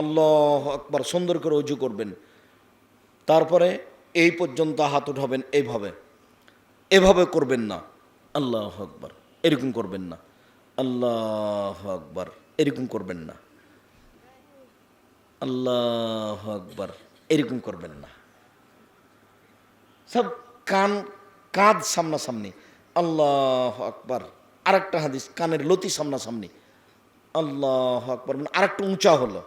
আল্লাহু আকবার, সুন্দর করে অজু করবেন। তারপরে এই পর্যন্ত হাত উঠাবেন, এইভাবে এভাবে করবেন না, আল্লাহু আকবার এরকম করবেন না, আল্লাহু আকবার এরকম করবেন না, আল্লাহু আকবার এরকম করবেন না। সব কাঁধ সামনাসামনি, আল্লাহু আকবার। আরেকটা হাদিস, কানের লতি সামনাসামনি, আল্লাহু আকবার, মানে আরেকটু উঁচা হলো,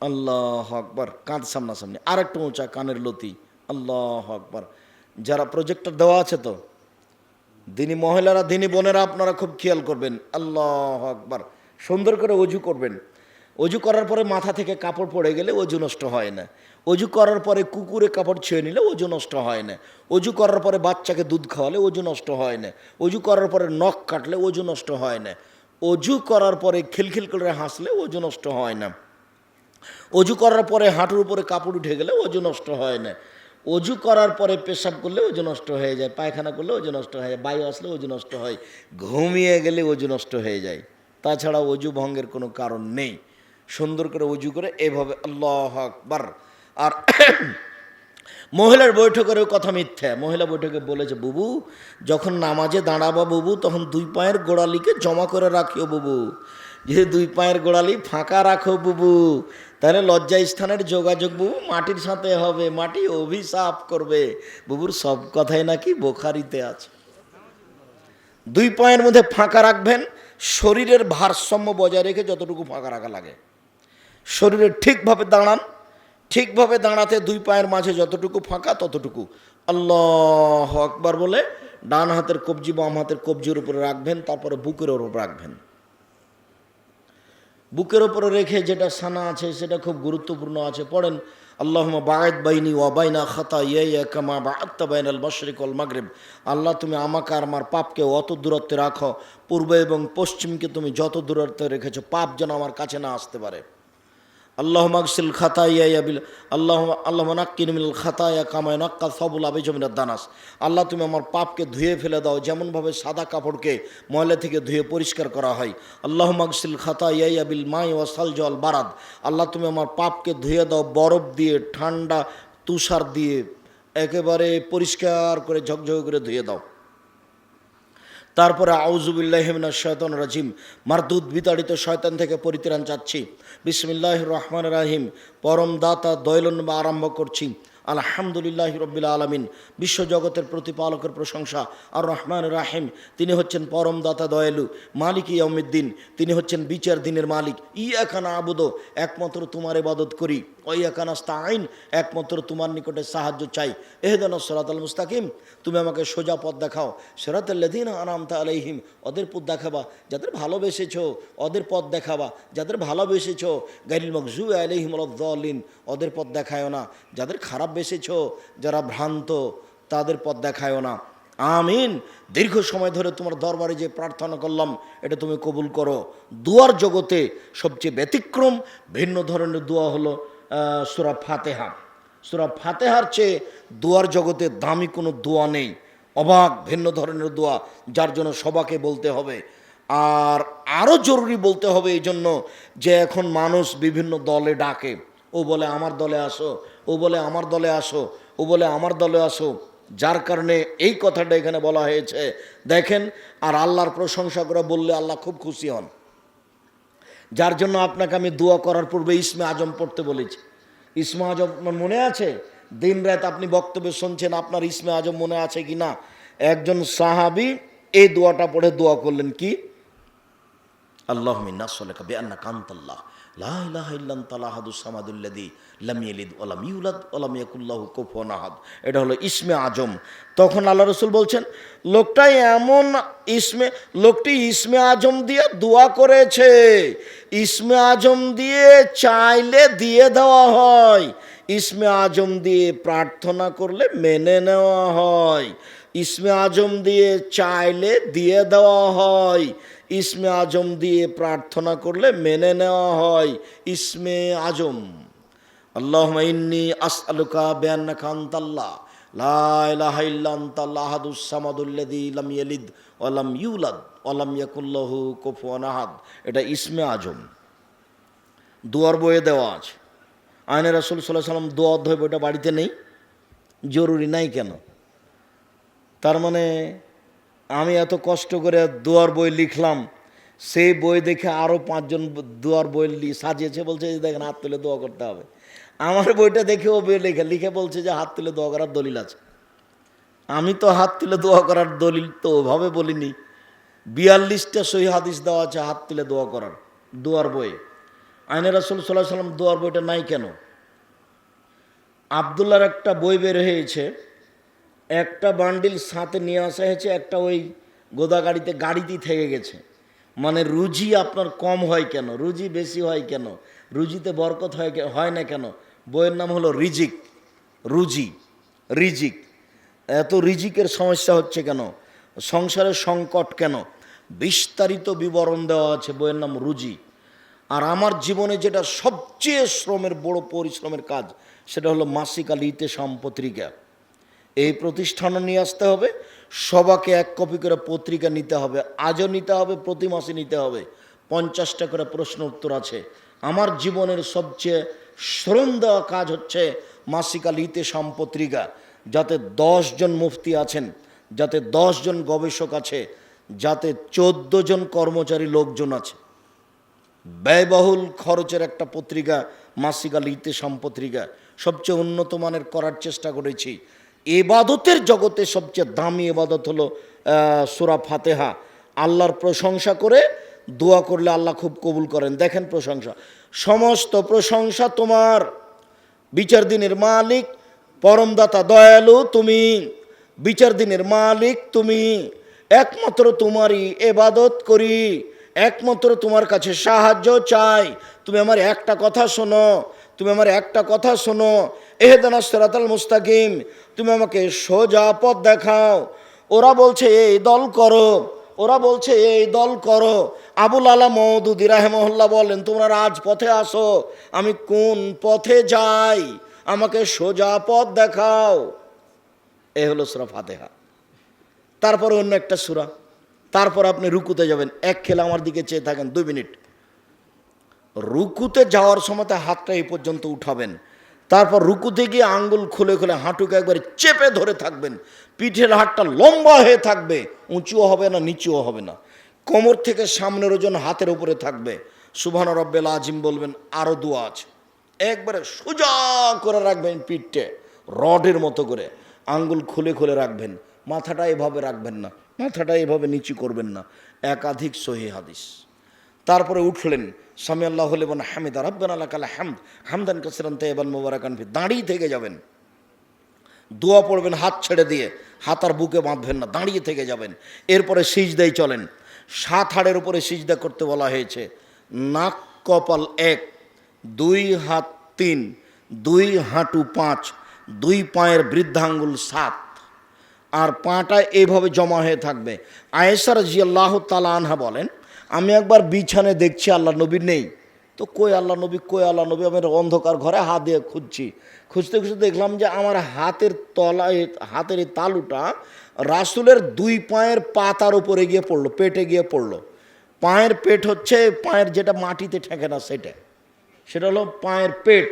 আল্লাহু আকবার, কাঁধ সামনাসামনি, আরেকটু উঁচা কানের লতি, আল্লাহু আকবার। যারা প্রজেক্টর দেওয়া আছে তো, দিনী মহিলারা, দিনী বোনেরা, আপনারা খুব খেয়াল করবেন, আল্লাহু আকবার। সুন্দর করে অজু করবেন। অজু করার পরে মাথা থেকে কাপড় পড়ে গেলে অজু নষ্ট হয় না। অজু করার পরে কুকুরে কাপড় ছুঁয়ে নিলে অজু নষ্ট হয় না। অজু করার পরে বাচ্চাকে দুধ খাওয়ালে অজু নষ্ট হয় না। অজু করার পরে নখ কাটলে অজু নষ্ট হয় না। অজু করার পরে খিলখিল করে হাসলে অজু নষ্ট হয় না। অজু করার পরে হাঁটুর উপরে কাপড় উঠে গেলে অজু নষ্ট হয় না। অজু করার পরে পেশাব করলে অজু নষ্ট হয়ে যায়, পায়খানা করলে অজু নষ্ট হয়ে যায়, বায়ু আসলে অজু নষ্ট হয়, ঘুমিয়ে গেলে অজু নষ্ট হয়ে যায়। তাছাড়া অজু ভঙ্গের কোনো কারণ নেই। সুন্দর করে অজু করে এভাবে আল্লাহু আকবার। আর মহিলার বৈঠকেরও কথা মিথ্যা। মহিলা বৈঠকে বলেছে, বুবু যখন নামাজে দাঁড়াবা বুবু, তখন দুই পায়ের গোড়ালিকে জমা করে রাখিও বুবু। যদি দুই পায়ের গোড়ালি ফাঁকা রাখো বুবু, তাহলে লজ্জা স্থানের যোগাযোগ বুবু মাটির সাথে হবে, মাটি অভিশাপ করবে। বুবুর সব কথাই নাকি বোখারিতে আছে। দুই পায়ের মধ্যে ফাঁকা রাখবেন, শরীরের ভারসাম্য বজায় রেখে যতটুকু ফাঁকা রাখা লাগে। শরীরে ঠিকভাবে দাঁড়ান, ঠিকভাবে দাঁড়াতে দুই পায়ের মাঝে যতটুকু ফাঁকা ততটুকু আল্লাহু আকবার বলে ডান হাতের কবজি বাম হাতের কবজির উপরে রাখবেন, তারপরে বুকের উপর রাখবেন। বুকের উপরে রেখে যেটা সানা আছে সেটা খুব গুরুত্বপূর্ণ আছে, পড়েন আল্লাহুম্মা বা'id বাইনি ওয়া বাইনা খাতায়ায়া কামা বা'adta বাইনাল মাশরিক ওয়াল মাগরিব। আল্লাহ তুমি আমাকে আর আমার পাপকে অত দূরত্বে রাখো, পূর্ব এবং পশ্চিমকে তুমি যত দূরত্বে রেখেছো, পাপ যেন আমার কাছে না আসতে পারে। আল্লাহুম্মা আগসিল খাতায়ায়া বিল আল্লাহুম্মা নাক্কিনি মিনাল খাতায়া কামা ইয়ানাক্কা সাবুল আবিজু মিনাদ দানাস। আল্লাহ তুমি আমার পাপকে ধুয়ে ফেলে দাও, যেমনভাবে সাদা কাপড়কে ময়লা থেকে ধুয়ে পরিষ্কার করা হয়। আল্লাহুম্মা আগসিল খাতায়ায়া বিল মাই ওয়া সালজি ওয়াল বারাদ। আল্লাহ তুমি আমার পাপকে ধুয়ে দাও বরফ দিয়ে, ঠান্ডা তুষার দিয়ে, একেবারে পরিষ্কার করে ঝকঝক করে ধুয়ে দাও। তারপরে আউযুবিল্লাহি মিনাশ শাইতানির রাজিম, মারদুদ বিতাড়িত শয়তান থেকে পরিত্রাণ চাচ্ছি। বিসমিল্লাহির রহমানির রহিম, পরম দাতা দয়ালু আরম্ভ করছি। আলহামদুলিল্লাহি রাব্বিল আলামিন, বিশ্বজগতের প্রতিপালকের প্রশংসা। আর রহমান রাহিম, তিনি হচ্ছেন পরম দাতা দয়ালু। মালিক ইয়াউমিদ্দিন, তিনি হচ্ছেন বিচার দিনের মালিক। ইয়াকা না'বুদু, একমাত্র তোমার ইবাদত করি। ওয়া ইয়াকা নাস্তাঈন, একমাত্র তোমার নিকটে সাহায্য চাই। ইহদিনাস সিরাতাল মুস্তাকিম, তুমি আমাকে সোজা পথ দেখাও। সিরাতাল লাযিনা আনআমতা আলাইহিম, ওদের পথ দেখাবা যাদের ভালোবেসেছো, ওদের পথ দেখাবা যাদের ভালোবেসেছো। গায়রিল মাগযুবি আলাইহিম ওয়ালাদ-দাল্লিন, ওদের পথ দেখায়ও না যাদের খারাপ বেসেছো, যারা ভ্রান্ত তাদের পথ দেখায়ও না। আমিন। দীর্ঘ সময় ধরে তোমার দরবারে যে প্রার্থনা করলাম এটা তুমি কবুল করো। দুয়ার জগতে সবচেয়ে ব্যতিক্রম ভিন্ন ধরনের দোয়া হলো সূরা ফাতিহা। সূরা ফাতিহার চেয়ে দুয়ার জগতে দামি কোনো দোয়া নেই। অবাক ভিন্ন ধরনের দোয়া, যার জন্য সবাকে বলতে হবে। আর আরও জরুরি বলতে হবে এই জন্য যে এখন মানুষ বিভিন্ন দলে ডাকে। ও বলে আমার দলে আসো, ও বলে আমার দলে আসো, ও বলে আমার দলে আসো, যার কারণে এই কথাটা এখানে বলা হয়েছে। দেখেন, আর আল্লাহর প্রশংসা করে বললে আল্লাহ খুব খুশি হন। যার জন্য আপনাকে আমি দোয়া করার পূর্বে ইসমে আজম পড়তে বলেছি। ইসমে আজম মনে আছে? দিন রাত আপনি বক্তব্য শুনছেন, আপনার ইসমে আজম মনে আছে কি না? একজন সাহাবী এই দোয়াটা পড়ে দোয়া করলেন, কি? আল্লাহুম্মা ইন্নী আসআলুকা বিআন্নাকা আনতাল্লাহ লা ইলাহা ইল্লা আনতাল আহাদুস সামাদুল্লাযী লাম ইয়ালিদ ওয়া লাম ইউলাদ ওয়া লাম ইয়াকুল লাহু কুফুয়ান আহাদ। এটা হলো ইসমে আজম। তখন আল্লাহ রাসূল বলছেন, লোকটি ইসমে আজম দিয়ে দোয়া করেছে। ইসমে আজম দিয়ে চাইলে দিয়ে দেওয়া হয়, ইসমে আজম দিয়ে প্রার্থনা করলে মেনে নেওয়া হয়। ইসমে আজম দিয়ে চাইলে দিয়ে দেওয়া হয়, ইসমে আজম দিয়ে প্রার্থনা করলে মেনে নেওয়া হয়। ইসমে আজম, আল্লাহুম্মা ইন্নী আসআলুকা বিআন্নাকা আনতাল্লাহ লা ইলাহা ইল্লা আনতাল আহাদুস সামাদুল্লাযী লাম ইয়ালিদ ওয়া লাম ইউলাদ ওয়া লাম ইয়াকুল লাহু কুফুয়ান আহাদ। এটা ইসমে আজম। দোয়ার বইয়ে দেওয়া আছে। আইনে রাসূল সাল্লাল্লাহু আলাইহি ওয়াসাল্লাম দোয়া অধ্যায় বইটা বাড়িতে নেই, জরুরি নাই কেন? তার মানে আমি এত কষ্ট করে দোয়ার বই লিখলাম, সেই বই দেখে আরও 5 জন দোয়ার বই সাজিয়েছে, বলছে যে দেখেন হাত তুলে দোয়া করতে হবে। আমার বইটা দেখে ও বই লিখে বলছে যে হাত তুলে দোয়া করার দলিল আছে। আমি তো হাত তুলে দোয়া করার দলিল তো ওভাবে বলিনি। 42টা সহি হাদিস দেওয়া আছে হাত তুলে দোয়া করার দোয়ার বই। আইনে রাসূল সাল্লাল্লাহু আলাইহি ওয়াসাল্লাম দোয়ার বইটা নাই কেন? আবদুল্লাহর একটা বই বের হয়েছে, একটা বান্ডিল সাথে নিয়ে আসা হয়েছে, একটা ওই গোদা গাড়িতেই থেকে গেছে। মানে রুজি আপনার কম হয় কেন, রুজি বেশি হয় কেন, রুজিতে বরকত হয় না কেন? বইয়ের নাম হলো রিজিক। রিজিক। এত রিজিকের সমস্যা হচ্ছে কেন, সংসারের সংকট কেন, বিস্তারিত বিবরণ দেওয়া আছে, বইয়ের নাম রুজি। আর আমার জীবনে যেটা সবচেয়ে বড় পরিশ্রমের কাজ, সেটা হলো মাসিক আল ইতেসাম পত্রিকা। এই প্রতিষ্ঠানও নিয়ে আসতে হবে, সবাকে 1 কপি করে পত্রিকা নিতে হবে, আজও নিতে হবে, প্রতি মাসে নিতে হবে। 50টা করে প্রশ্ন উত্তর আছে। আমার জীবনের সবচেয়ে শ্রম দেওয়া কাজ হচ্ছে মাসিক আল ইতেসাম পত্রিকা, যাতে 10 জন মুফতি আছেন, যাতে 10 জন গবেষক আছে, যাতে 14 জন কর্মচারী লোকজন আছে। ব্যয়বহুল খরচের একটা পত্রিকা মাসিক আল ইতেসাম পত্রিকা, সবচেয়ে উন্নত মানের করার চেষ্টা করেছি। ইবাদতের জগতে সবচেয়ে দামি ইবাদত হলো সূরা ফাতিহা। আল্লাহর প্রশংসা করে দোয়া করলে আল্লাহ খুব কবুল করেন। দেখেন প্রশংসা, সমস্ত প্রশংসা তোমার, বিচার দিনের মালিক, পরমদাতা দয়ালু তুমি, বিচার দিনের মালিক তুমি, একমাত্র তোমারই ইবাদত করি, একমাত্র তোমার কাছে সাহায্য চাই। তুমি আমার একটা কথা শোনো, তুমি আমার একটা কথা শোনো, ইহদিনাস সিরাতাল মুস্তাকিম, তুমি আমাকে সোজা পথ দেখাও। ওরা বলছে এই দল করো, ওরা বলছে এই দল করো। আবুল আলা মওদুদি রাহিমাহুল্লাহ বলেন তোমরা রাজপথে আসো, আমি কোন পথে যাই, আমাকে সোজা পথ দেখাও। এ হলো সূরা ফাতিহা। তারপর অন্য একটা সূরা, তারপর আপনি রুকুতে যাবেন। এক খেলে আমার দিকে চেয়ে থাকেন 2 মিনিট। রুকুতে যাওয়ার সময় হাতটা এই পর্যন্ত উঠাবেন, তারপর রুকুতে গিয়ে আঙ্গুল খুলে খুলে হাঁটুকে একবারে চেপে ধরে থাকবেন। পিঠের হাতটা লম্বা হয়ে থাকবে, উঁচুও হবে না নিচুও হবে না। কোমর থেকে সামনের ওজন হাতের উপরে থাকবে। সুবহান রব্বিল আজিম বলবেন। আরও দোয়া আছে, একবারে সোজা করে রাখবেন পিঠে, রডের মতো করে আঙ্গুল খুলে খুলে রাখবেন। মাথাটা এভাবে রাখবেন না, মাথাটা এভাবে নিচু করবেন না। একাধিক সহিহ হাদিস। তারপরে উঠলেন, সামি আল্লাহু লিমান হামিদা রাব্বানা লাকাল হামদ হামদান কাসিরান তাইয়িবান মুবারাকান ফি। দাঁড়িয়ে থেকে যাবেন, দোয়া পড়বেন হাত ছেড়ে দিয়ে, হাত আর বুকে বাঁধবেন না, দাঁড়িয়ে থেকে যাবেন। এরপরে সিজদায় চলেন। 7 হাড়ের উপরে সিজদা করতে বলা হয়েছে। নাক কপাল 1, 2 হাত 3, 2 হাঁটু 5, 2 পায়ের বৃদ্ধাঙ্গুল 7, আর পাটা এইভাবে জমা হয়ে থাকবে। আয়েশা রাদিয়াল্লাহু তাআলা আনহা বলেন, আমি একবার বিছানে দেখছি আল্লাহ নবী নেই, তো কই আল্লাহ নবী, কই আল্লাহ নবী, আমি অন্ধকার ঘরে হাত দিয়ে খুঁজছি। খুঁজতে খুঁজতে দেখলাম যে আমার হাতের তলায়, হাতের এই তালুটা রাসূলের 2 পায়ের পাতার উপরে গিয়ে পড়লো, পেটে গিয়ে পড়লো। পায়ের পেট হচ্ছে পায়ের যেটা মাটিতে ঠেকে না, সেটা হলো পায়ের পেট।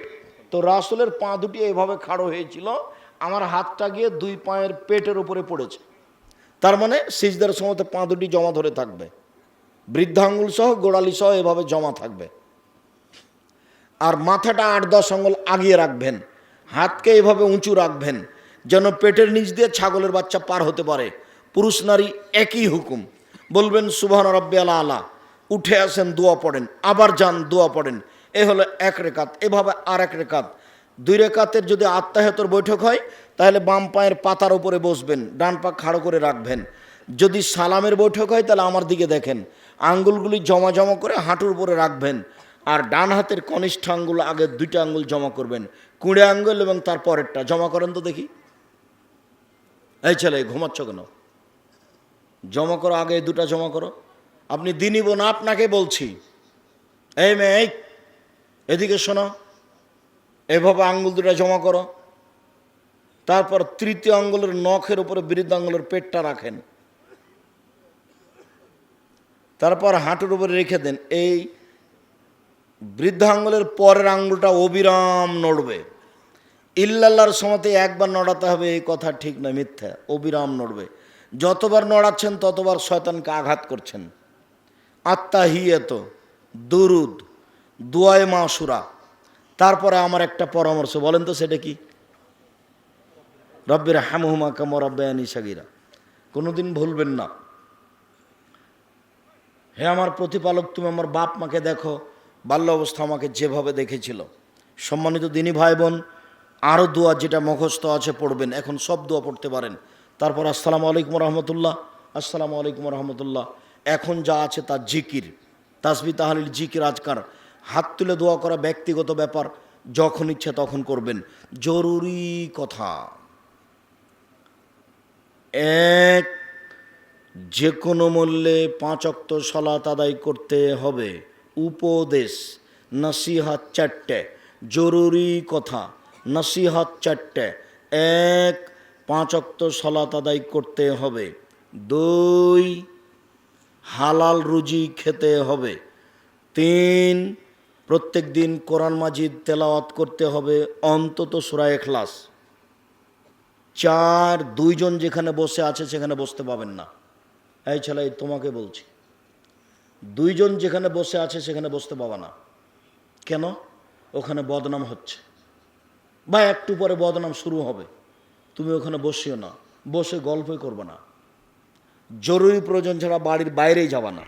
তো রাসূলের পা দুটি এভাবে খাড়ো হয়েছিল, আমার হাতটা গিয়ে 2 পায়ের পেটের উপরে পড়েছে। তার মানে সিজদার সময় পা দুটি জমা ধরে থাকবে, বৃদ্ধাঙ্গুল সহ গোড়ালি সহ এভাবে জমা থাকবে। আর মাথাটা 8-10 আঙ্গুল আগিয়ে রাখবেন, হাতকে এভাবে উঁচু রাখবেন যেন পেটের নিচ দিয়ে ছাগলের বাচ্চা পার হতে পারে। পুরুষ নারী একই হুকুম। বলবেন সুবহান রাব্বিয়াল আলা, উঠে আসেন, দোয়া পড়েন, আবার যান, দোয়া পড়েন। এ হলো 1 রেকাত। এভাবে আর 1 রেকাত। 2 রেকাতের যদি আত্তাহিয়াতুর বৈঠক হয় তাহলে বাম পায়ের পাতার উপরে বসবেন, ডান পা খাড়ো করে রাখবেন। যদি সালামের বৈঠক হয় তাহলে আমার দিকে দেখেন, আঙ্গুলগুলি জমা জমা করে হাঁটুর উপরে রাখবেন। আর ডান হাতের কনিষ্ঠ আঙ্গুল আগে 2টা আঙ্গুল জমা করবেন, কুঁড়ে আঙ্গুল এবং তার পরেরটা জমা করেন তো দেখি। এই ছেলে ঘুমাচ্ছ কেন? জমা করো, আগে 2টা জমা করো। আপনি দিনই বোন, আপনাকে বলছি। এই মেয়ে, এদিকে শোনো, এভাবে আঙ্গুল 2টা জমা করো। তারপর 3য় আঙ্গুলের নখের উপরে বৃদ্ধ আঙ্গুলের পেটটা রাখেন, তারপর হাঁটুর উপরে রেখে দেন। এই বৃদ্ধ আঙ্গুলের পরের আঙ্গুলটা অবিরাম নড়বে। ইল্লাল্লাহর সময়তে একবার নড়াতে হবে এই কথা ঠিক না, মিথ্যা। অবিরাম নড়বে। যতবার নড়াচ্ছেন ততবার শয়তানকে আঘাত করছেন। আত্তাহিয়াত, দুরুদ, দুআয়ে মাসুরা। তারপরে আমার একটা পরামর্শ, বলেন তো সেটা কি? রব্বির হামহুমা কামা রাব্বায়ানি সাগীরা। কোনোদিন ভুলবেন না, হে আমার প্রতিপালক, তুমি আমার বাপ মাকে দেখো, বাল্য অবস্থা আমাকে যেভাবে দেখেছিল। সম্মানিত দিনী ভাই বোন, আরও দোয়া যেটা মুখস্থ আছে পড়বেন, এখন সব দোয়া পড়তে পারেন। তারপর আসসালামু আলাইকুম রহমতুল্লাহ, আসসালামু আলাইকুম রহমতুল্লাহ। এখন যা আছে তার জিকির, তাসবিহ তাহলিল, জিকির, আজকার। হাত তুলে দোয়া করা ব্যক্তিগত ব্যাপার, যখন ইচ্ছা তখন করবেন। জরুরি কথা, এক, যে কোনো মূল্যে 5 ওয়াক্ত সালাত আদায় করতে হবে। উপদেশ, নসিহত 4টে, জরুরি কথা, নসিহত 4টে। এক, 5 ওয়াক্ত সালাত আদায় করতে হবে। 2, হালাল রুজি খেতে হবে। 3, প্রত্যেক দিন কোরআন মাজিদ তেলাওয়াত করতে হবে, অন্তত সূরা ইখলাস। 4, 2 জন যেখানে বসে আছে সেখানে বসতে পাবেন না। এই ছেলে, তোমাকে বলছি, 2 জন যেখানে বসে আছে সেখানে বসতে পাবা না। কেন? ওখানে বদনাম হচ্ছে, বা একটু পরে বদনাম শুরু হবে। তুমি ওখানে বসিও না, বসে গল্পই করবে না। জরুরি প্রয়োজন ছাড়া বাড়ির বাইরেই যাবা না।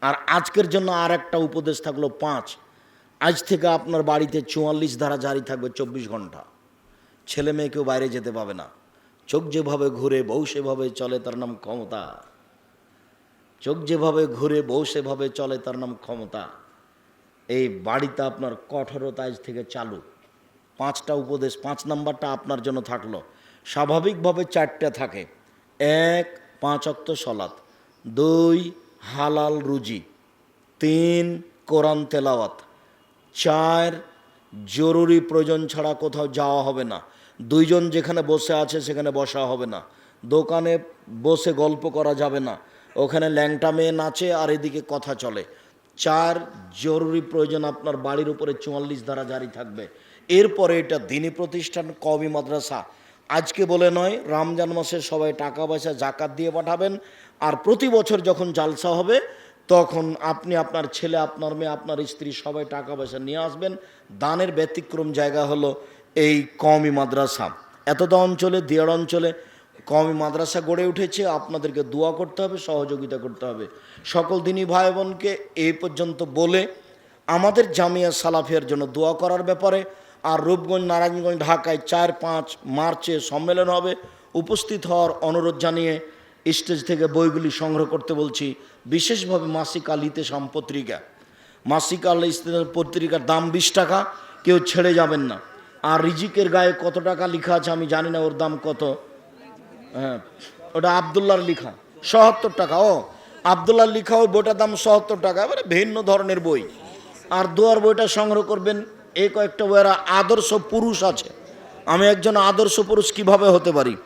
আর আজকের জন্য আর একটা উপদেশ থাকলো 5, আজ থেকে আপনার বাড়িতে 44 ধারা জারি থাকবে 24 ঘন্টা। ছেলে মেয়ে কেউ বাইরে যেতে পাবে না। চোখ যেভাবে ঘুরে বউ সেভাবে চলে, তার নাম ক্ষমতা। চোখ যেভাবে ঘুরে বউ সেভাবে চলে, তার নাম ক্ষমতা। এই বাড়িতে আপনার কঠোরতা আজ থেকে চালু। 5টা উপদেশ, 5 নাম্বারটা আপনার জন্য থাকলো। স্বাভাবিকভাবে 4টে থাকে। 1, 5 ওয়াক্ত সালাত। 2, হালাল রুজি। 3, কোরআন তেলাওয়াত। 4, জরুরি প্রয়োজন ছাড়া কোথাও যাওয়া হবে না। 2 জন যেখানে বসে আছে সেখানে বসা হবে না। দোকানে বসে গল্প করা যাবে না, ওখানে ল্যাংটা মেয়ে নাচে আর এদিকে কথা চলে। 4, জরুরি প্রয়োজন আপনার বাড়ির উপরে 44 ধারা জারি থাকবে। এরপরে এটা দ্বীনি প্রতিষ্ঠান, কওমি মাদ্রাসা। আজকে বলে নয়, রমজান মাসে সবাই টাকা পয়সা জাকাত দিয়ে পাঠাবেন। আর প্রতি বছর যখন জালসা হবে তখন আপনি, আপনার ছেলে, আপনার মেয়ে, আপনার স্ত্রী সবাই টাকা পয়সা নিয়ে আসবেন। দানের ব্যতিক্রম জায়গা হলো এই কওমি মাদ্রাসা। এতটা অঞ্চলে, দিয়াড় অঞ্চলে কওমি মাদ্রাসা গড়ে উঠেছে। আপনাদেরকে দোয়া করতে হবে, সহযোগিতা করতে হবে। সকল দিনী ভাই বোনকে এই পর্যন্ত বলে আমাদের জামিয়া সালাফিয়ার জন্য দোয়া করার ব্যাপারে। আর রূপগঞ্জ, নারায়ণগঞ্জ, ঢাকায় 4-5 মার্চে সম্মেলন হবে। উপস্থিত হওয়ার অনুরোধ জানিয়ে স্টেজ থেকে বইগুলি সংগ্রহ করতে বলছি। বিশেষভাবে মাসিক আল ইতেসাম পত্রিকা, মাসিক আল ইতেসাম পত্রিকার দাম 20 টাকা, কেউ ছেড়ে যাবেন না। আর রিজিকের গায়ে কত টাকা লেখা আছে আমি জানি না, ওর দাম কত। হ্যাঁ, ওটা আবদুল্লাহর লেখা, 77 টাকা। ও আবদুল্লাহর লেখা, ওই বইটার দাম 77 টাকা। এবারে ভিন্ন ধরনের বই। আর দোয়ার বইটা সংগ্রহ করবেন। এই কয়েকটা বইয়ের আদর্শ পুরুষ আছে। আমি একজন আদর্শ পুরুষ কিভাবে হতে পারি,